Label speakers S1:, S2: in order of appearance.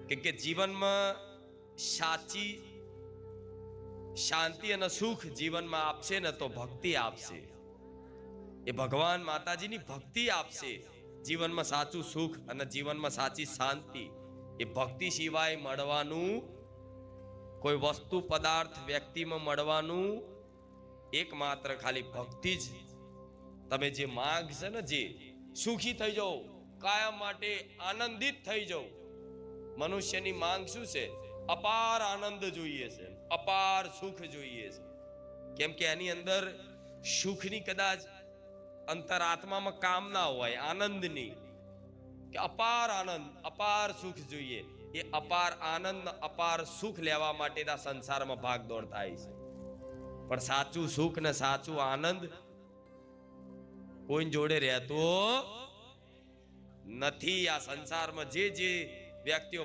S1: કે જીવનમાં સાચી શાંતિ અને સુખ જીવનમાં આપશે ને તો ભક્તિ આપશે. એ ભગવાન માતાજીની ભક્તિ આપશે. જીવનમાં સાચું સુખ અને જીવનમાં સાચી શાંતિ એ ભક્તિ સિવાય મળવાનું, કોઈ વસ્તુ પદાર્થ વ્યક્તિમાં મળવાનું એકમાત્ર ખાલી ભક્તિ જ. તમે જે માંગ છે ને, જે સુખી થઈ જાઓ, કાયમ માટે આનંદિત થઈ જાઓ. મનુષ્યની માંગ શું છે? અપાર આનંદ જોઈએ છે, અપાર સુખ જોઈએ છે. કેમ કે એની અંદર સુખની કદાચ અંતરાત્મામાં કામના હોય, આનંદની, કે અપાર આનંદ, અપાર સુખ જોઈએ. એ અપાર આનંદ, અપાર સુખ લેવા માટે આ સંસારમાં ભાગદોડ થાય છે. પણ સાચું સુખ ને સાચું આનંદ કોઈ જોડે રહેતો નથી. આ સંસારમાં જે વ્યક્તિઓ